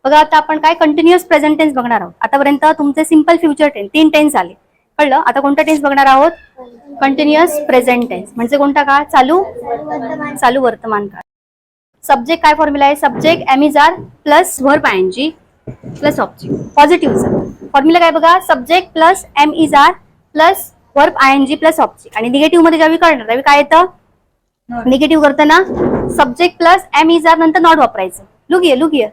बघा आता आपण काय कंटिन्युअस प्रेझेंट टेन्स बघणार आहोत. आतापर्यंत तुमचे सिंपल फ्युचर टेन्स 3 टेन्स आले, कळलं. आता कोणता टेन्स बघणार आहोत? कंटिन्युअस प्रेझेंट टेन्स म्हणजे कोणता काळ? चालू वर्तमान काळ. सब्जेक्ट काय फॉर्म्युला आहे? Subject am is are plus verb ING plus object. पॉझिटिव्हचा फॉर्म्युला काय बघा? Subject plus am is are plus verb ING plus object. आणि निगेटिव्ह मध्ये ज्यावेळी करणार त्यावेळी काय येतं? निगेटिव्ह करताना subject plus am is are नंतर नॉट वापरायचं. लुगियर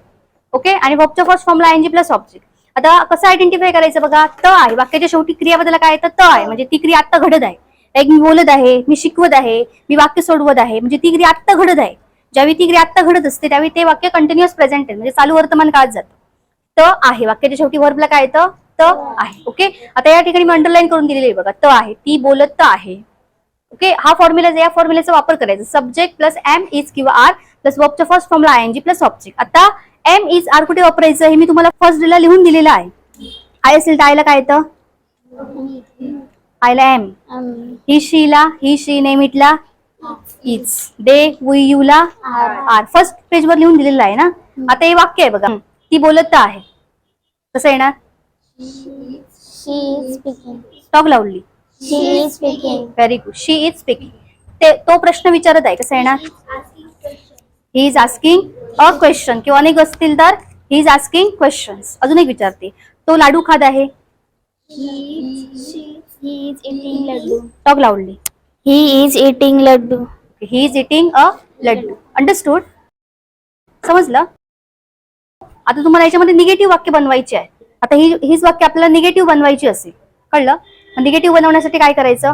ओके. आणि व्हर्बच्या फर्स्ट फॉर्मला आयएनजी प्लस ऑब्जेक्ट. आता कसं आयडेंटिफाय करायचं बघा? त आहे, वाक्याच्या शेवटी क्रियाबद्दल काय येतं? त आहे म्हणजे ती क्रिया आत्ता घडत आहे. एक मी बोलत आहे, मी शिकवत आहे, मी वाक्य सोडवत आहे म्हणजे ती क्रिया आत्ता घडत आहे. ज्यावेळी ती क्रिया आत्ता घडत असते त्यावेळी ते वाक्य कंटिन्युअस प्रेझेंट टेन्स म्हणजे चालू वर्तमान काळात जातं. त आहे वाक्याच्या शेवटी व्हर्बला काय येतं? त आहे. ओके. आता या ठिकाणी मी अंडरलाईन करून दिलेली आहे बघा, त आहे, ती बोलत आहे. ओके. हा फॉर्म्युला या फॉर्म्युलेचा वापर करायचा. सब्जेक्ट प्लस एम इज किंवा आर प्लस वर्बच्या फर्स्ट फॉर्मला आयएनजी प्लस ऑब्जेक्ट. आता एम इज आर कुठे वापरायचं हे मी तुम्हाला फर्स्ट डेला लिहून दिलेलं आहे. आय असेल तर आयला काय येतं? आयला एम. ही शी नेम इटला इज. दे वी यूला आर. फर्स्ट पेजवर लिहून दिलेलं आहे ना. आता हे वाक्य आहे बघा, ती बोलत आहे, कसं येणार? Talk लाऊडली. Very good. She is speaking. तो प्रश्न विचारत आहे, कसं येणार? He is asking a question किंवा अनेक असतील तर ही इज आस्किंग क्वेश्चन्स. अजून एक विचारते, तो लाडू खात आहे. Talk loudly. He is eating laddu. He is eating a laddu. Understood? समजलं? आता तुम्हाला याच्यामध्ये निगेटिव्ह वाक्य बनवायचे आहे. आता हीच वाक्य आपल्याला निगेटिव्ह बनवायची असेल, कळलं. निगेटिव्ह बनवण्यासाठी काय करायचं?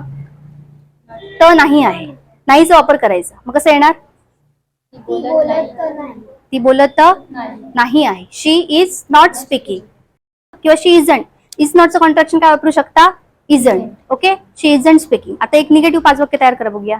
त नाही आहे, नाहीचा वापर करायचा. मग कसं येणार? ती बोलत नाही आहे. शी इज नॉट स्पीकिंग किंवा शी इजंट. इज नॉटचं कॉन्ट्रॅक्शन काय वापरू शकता? Isn't. Okay. She isn't speaking. आता एक निगेटिव्ह 5 वाक्य तयार करा बघूया.